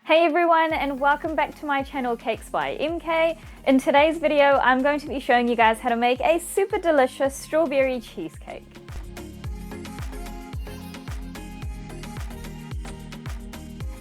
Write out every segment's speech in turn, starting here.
Hey everyone, and welcome back to my channel Cakes by MK. In today's video, I'm going to be showing you guys how to make a super delicious strawberry cheesecake.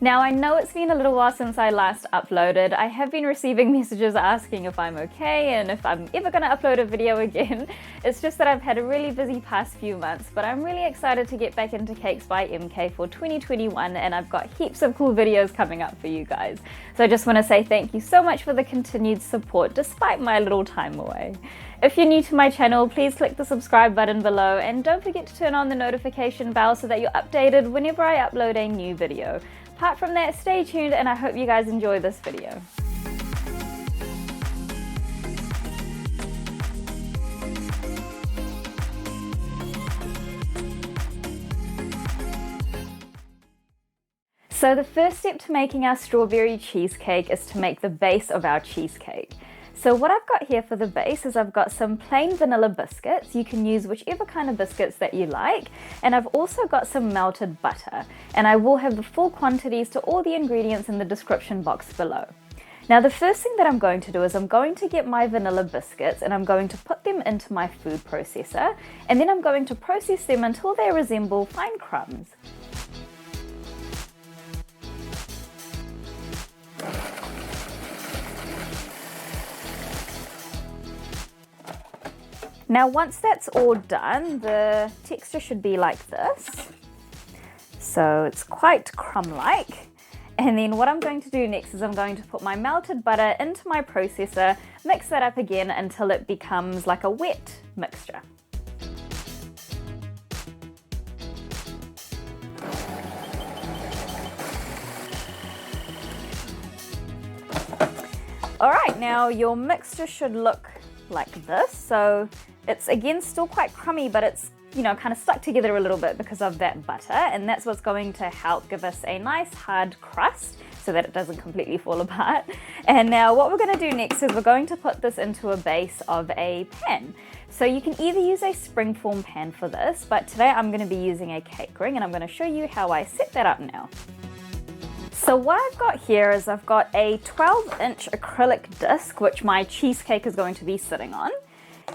Now I know it's been a little while since I last uploaded. I have been receiving messages asking if I'm okay and if I'm ever going to upload a video again. It's just that I've had a really busy past few months, but I'm really excited to get back into Cakes by MK for 2021, and I've got heaps of cool videos coming up for you guys. So I just want to say thank you so much for the continued support despite my little time away. If you're new to my channel, please click the subscribe button below and don't forget to turn on the notification bell so that you're updated whenever I upload a new video. Apart from that, stay tuned and I hope you guys enjoy this video. So the first step to making our strawberry cheesecake is to make the base of our cheesecake. So what I've got here for the base is I've got some plain vanilla biscuits. You can use whichever kind of biscuits that you like. And I've also got some melted butter. And I will have the full quantities to all the ingredients in the description box below. Now the first thing that I'm going to do is I'm going to get my vanilla biscuits and I'm going to put them into my food processor. And then I'm going to process them until they resemble fine crumbs. Now once that's all done, the texture should be like this. So it's quite crumb-like. And then what I'm going to do next is I'm going to put my melted butter into my processor, mix that up again until it becomes like a wet mixture. Alright, now your mixture should look like this. So it's again still quite crummy, but it's, you know, kind of stuck together a little bit because of that butter, and that's what's going to help give us a nice hard crust so that it doesn't completely fall apart. And now what we're going to do next is we're going to put this into a base of a pan. So you can either use a springform pan for this, but today I'm going to be using a cake ring and I'm going to show you how I set that up now. So what I've got here is I've got a 12-inch acrylic disc which my cheesecake is going to be sitting on.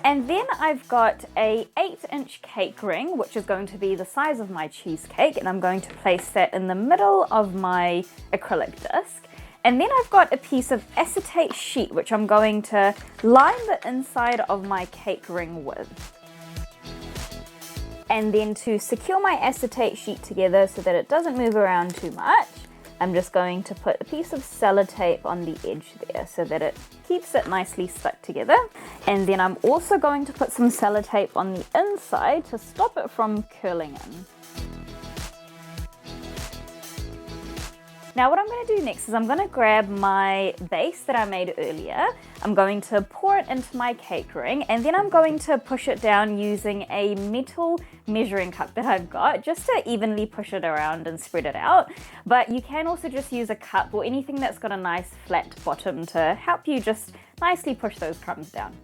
And then I've got a 8-inch cake ring which is going to be the size of my cheesecake, and I'm going to place that in the middle of my acrylic disc. And then I've got a piece of acetate sheet which I'm going to line the inside of my cake ring with. And then to secure my acetate sheet together so that it doesn't move around too much, I'm just going to put a piece of sellotape on the edge there so that it keeps it nicely stuck together. And then I'm also going to put some sellotape on the inside to stop it from curling in. Now what I'm going to do next is I'm going to grab my base that I made earlier. I'm going to pour it into my cake ring, and then I'm going to push it down using a metal measuring cup that I've got, just to evenly push it around and spread it out. But you can also just use a cup or anything that's got a nice flat bottom to help you just nicely push those crumbs down.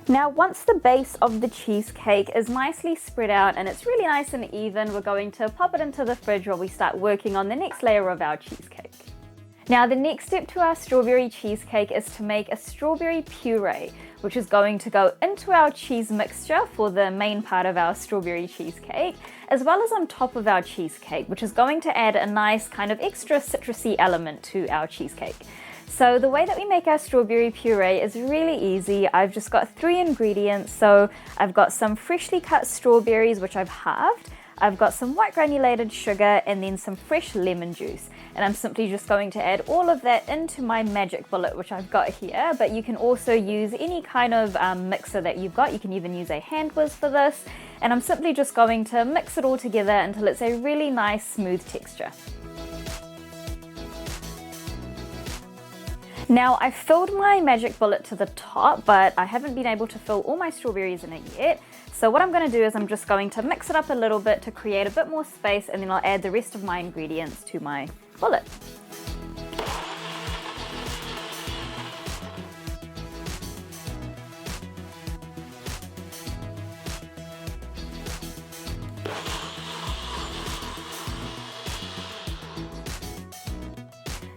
Now once the base of the cheesecake is nicely spread out and it's really nice and even, we're going to pop it into the fridge while we start working on the next layer of our cheesecake. Now the next step to our strawberry cheesecake is to make a strawberry puree, which is going to go into our cheese mixture for the main part of our strawberry cheesecake, as well as on top of our cheesecake, which is going to add a nice kind of extra citrusy element to our cheesecake. So the way that we make our strawberry puree is really easy. I've just got 3 ingredients. So I've got some freshly cut strawberries, which I've halved. I've got some white granulated sugar and then some fresh lemon juice. And I'm simply just going to add all of that into my magic bullet, which I've got here. But you can also use any kind of mixer that you've got. You can even use a hand whiz for this. And I'm simply just going to mix it all together until it's a really nice smooth texture. Now I filled my magic bullet to the top, but I haven't been able to fill all my strawberries in it yet. So what I'm going to do is I'm just going to mix it up a little bit to create a bit more space, and then I'll add the rest of my ingredients to my bullet.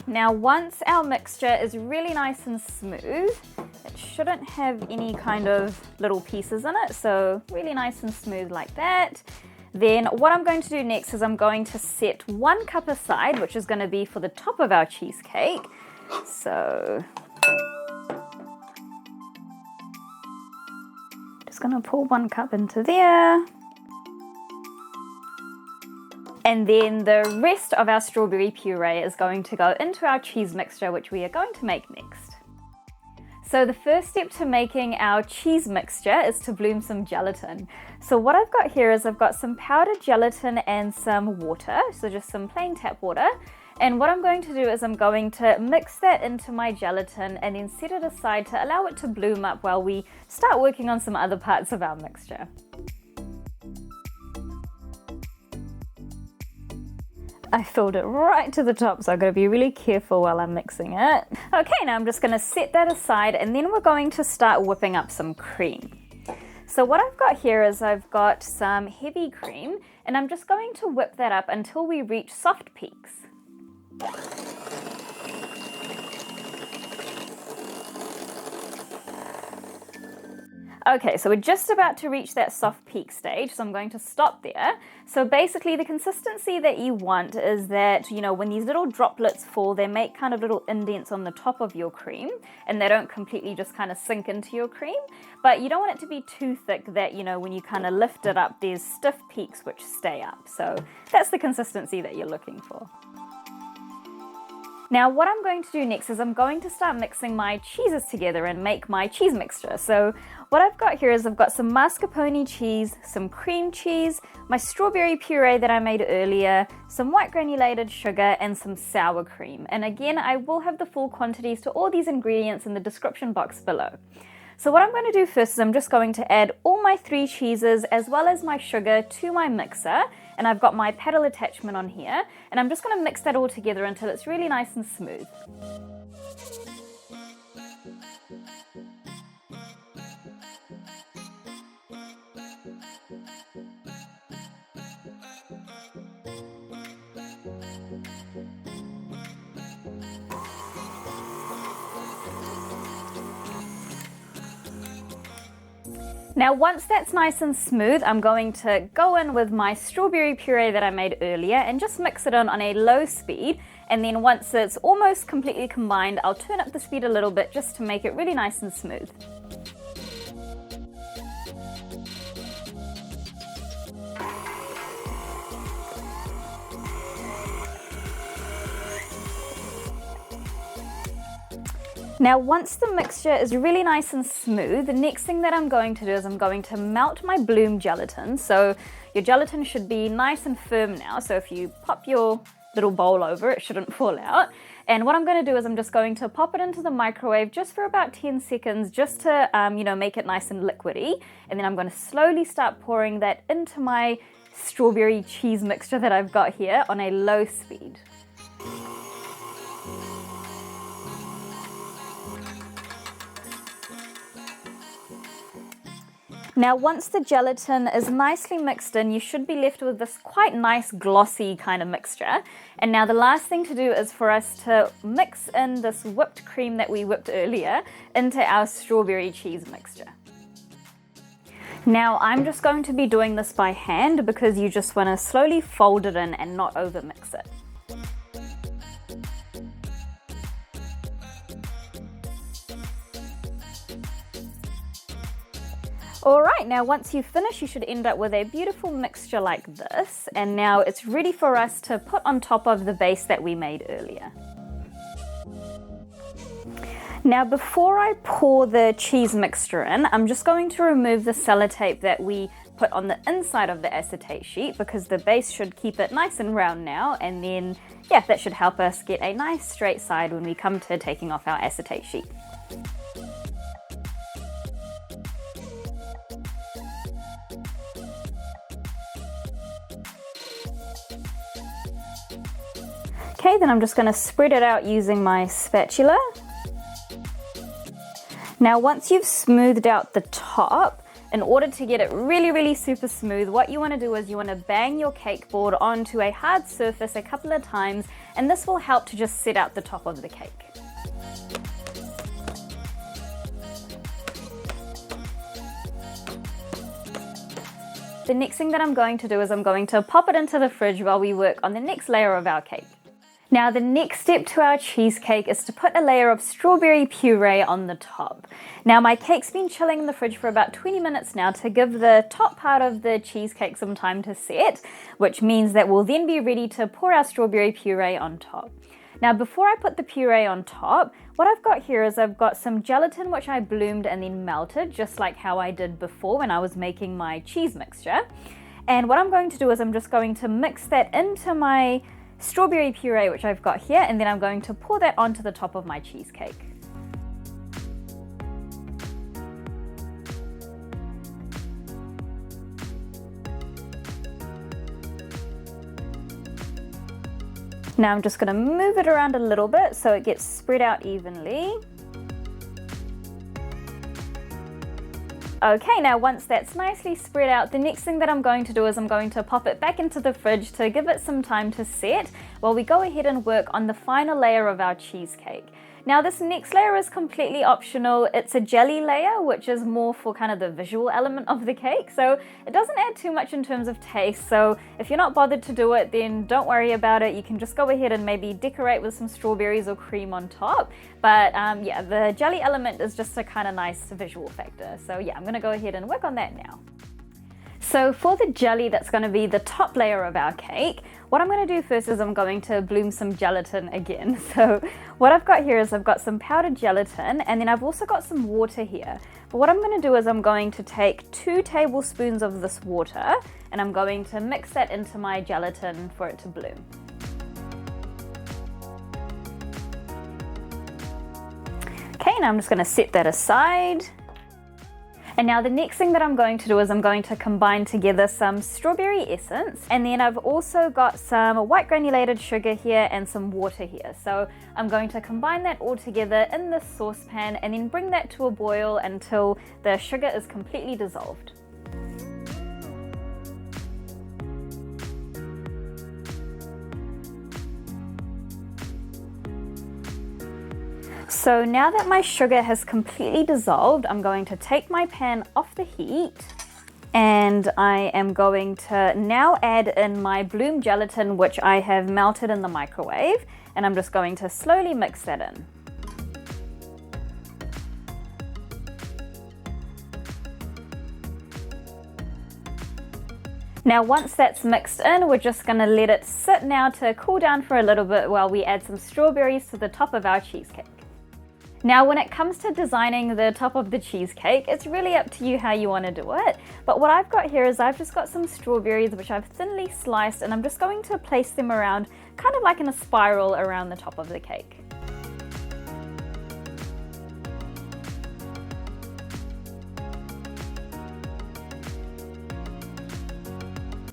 Now once our mixture is really nice and smooth, it shouldn't have any kind of little pieces in it, so really nice and smooth like that. Then what I'm going to do next is I'm going to set 1 cup aside, which is going to be for the top of our cheesecake. So just going to pour 1 cup into there. And then the rest of our strawberry puree is going to go into our cheese mixture, which we are going to make next. So the first step to making our cheese mixture is to bloom some gelatin. So what I've got here is I've got some powdered gelatin and some water, so just some plain tap water. And what I'm going to do is I'm going to mix that into my gelatin and then set it aside to allow it to bloom up while we start working on some other parts of our mixture. I filled it right to the top, so I've got to be really careful while I'm mixing it. Okay, now I'm just going to set that aside and then we're going to start whipping up some cream. So what I've got here is I've got some heavy cream and I'm just going to whip that up until we reach soft peaks. Okay, so we're just about to reach that soft peak stage, so I'm going to stop there. So basically the consistency that you want is that, you know, when these little droplets fall, they make kind of little indents on the top of your cream and they don't completely just kind of sink into your cream. But you don't want it to be too thick that, you know, when you kind of lift it up, there's stiff peaks which stay up. So that's the consistency that you're looking for. Now what I'm going to do next is I'm going to start mixing my cheeses together and make my cheese mixture. So what I've got here is I've got some mascarpone cheese, some cream cheese, my strawberry puree that I made earlier, some white granulated sugar and some sour cream. And again, I will have the full quantities to all these ingredients in the description box below. So what I'm going to do first is I'm just going to add all my 3 cheeses as well as my sugar to my mixer. And I've got my paddle attachment on here. And I'm just going to mix that all together until it's really nice and smooth. Now once that's nice and smooth, I'm going to go in with my strawberry puree that I made earlier and just mix it in on a low speed. And then once it's almost completely combined, I'll turn up the speed a little bit just to make it really nice and smooth. Now once the mixture is really nice and smooth, the next thing that I'm going to do is I'm going to melt my bloom gelatin. So your gelatin should be nice and firm now, so if you pop your little bowl over, it shouldn't fall out. And what I'm going to do is I'm just going to pop it into the microwave just for about 10 seconds just to you know, make it nice and liquidy. And then I'm going to slowly start pouring that into my strawberry cheese mixture that I've got here on a low speed. Now once the gelatin is nicely mixed in, you should be left with this quite nice glossy kind of mixture. And now the last thing to do is for us to mix in this whipped cream that we whipped earlier into our strawberry cheese mixture. Now I'm just going to be doing this by hand because you just want to slowly fold it in and not over mix it. Alright, now once you finish, you should end up with a beautiful mixture like this. And now it's ready for us to put on top of the base that we made earlier. Now before I pour the cheese mixture in, I'm just going to remove the sellotape that we put on the inside of the acetate sheet because the base should keep it nice and round now. And then, yeah, that should help us get a nice straight side when we come to taking off our acetate sheet. Okay, then I'm just going to spread it out using my spatula. Now once you've smoothed out the top, in order to get it really super smooth, what you want to do is you want to bang your cake board onto a hard surface a couple of times and this will help to just set out the top of the cake. The next thing that I'm going to do is I'm going to pop it into the fridge while we work on the next layer of our cake. Now the next step to our cheesecake is to put a layer of strawberry puree on the top. Now my cake's been chilling in the fridge for about 20 minutes now to give the top part of the cheesecake some time to set, which means that we'll then be ready to pour our strawberry puree on top. Now before I put the puree on top, what I've got here is I've got some gelatin which I bloomed and then melted, just like how I did before when I was making my cheese mixture. And what I'm going to do is I'm just going to mix that into my strawberry puree which I've got here, and then I'm going to pour that onto the top of my cheesecake. Now I'm just going to move it around a little bit so it gets spread out evenly. Okay, now once that's nicely spread out, the next thing that I'm going to do is I'm going to pop it back into the fridge to give it some time to set while we go ahead and work on the final layer of our cheesecake. Now this next layer is completely optional. It's a jelly layer, which is more for kind of the visual element of the cake, so it doesn't add too much in terms of taste. So if you're not bothered to do it, then don't worry about it. You can just go ahead and maybe decorate with some strawberries or cream on top. But yeah, the jelly element is just a kind of nice visual factor. So yeah, I'm gonna go ahead and work on that now. So for the jelly that's going to be the top layer of our cake, what I'm going to do first is I'm going to bloom some gelatin again. So what I've got here is I've got some powdered gelatin, and then I've also got some water here. But what I'm going to do is I'm going to take 2 tablespoons of this water and I'm going to mix that into my gelatin for it to bloom. Okay, now I'm just going to set that aside. And now the next thing that I'm going to do is I'm going to combine together some strawberry essence, and then I've also got some white granulated sugar here and some water here. So I'm going to combine that all together in this saucepan and then bring that to a boil until the sugar is completely dissolved. So now that my sugar has completely dissolved, I'm going to take my pan off the heat, and I am going to now add in my bloom gelatin, which I have melted in the microwave, and I'm just going to slowly mix that in. Now once that's mixed in, we're just going to let it sit now to cool down for a little bit while we add some strawberries to the top of our cheesecake. Now when it comes to designing the top of the cheesecake, it's really up to you how you want to do it. But what I've got here is I've just got some strawberries which I've thinly sliced, and I'm just going to place them around, kind of like in a spiral around the top of the cake.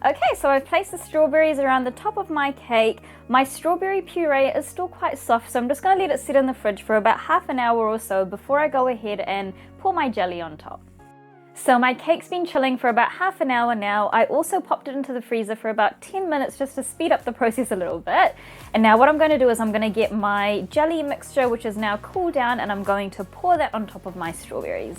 Okay, so I've placed the strawberries around the top of my cake. My strawberry puree is still quite soft, so I'm just going to let it sit in the fridge for about half an hour or so before I go ahead and pour my jelly on top. So my cake's been chilling for about half an hour now. I also popped it into the freezer for about 10 minutes just to speed up the process a little bit. And now what I'm going to do is I'm going to get my jelly mixture, which is now cooled down, and I'm going to pour that on top of my strawberries.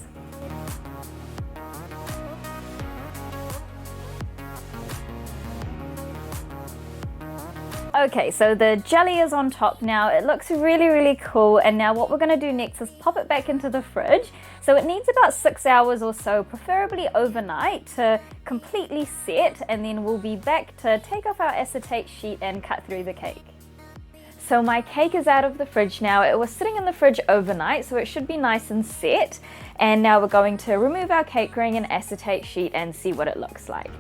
Okay, so the jelly is on top now. It looks really, really cool. And now what we're going to do next is pop it back into the fridge. So it needs about 6 hours or so, preferably overnight, to completely set. And then we'll be back to take off our acetate sheet and cut through the cake. So my cake is out of the fridge now. It was sitting in the fridge overnight, so it should be nice and set. And now we're going to remove our cake ring and acetate sheet and see what it looks like.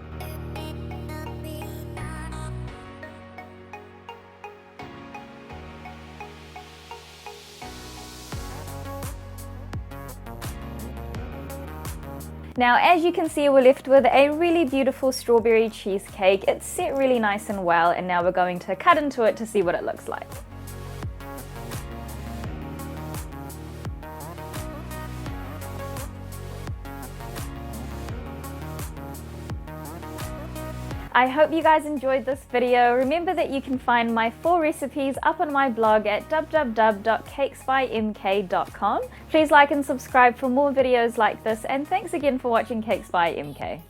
Now, as you can see, we're left with a really beautiful strawberry cheesecake. It's set really nice and well, and now we're going to cut into it to see what it looks like. I hope you guys enjoyed this video. Remember that you can find my full recipes up on my blog at www.cakesbymk.com. Please like and subscribe for more videos like this, and thanks again for watching Cakes by MK.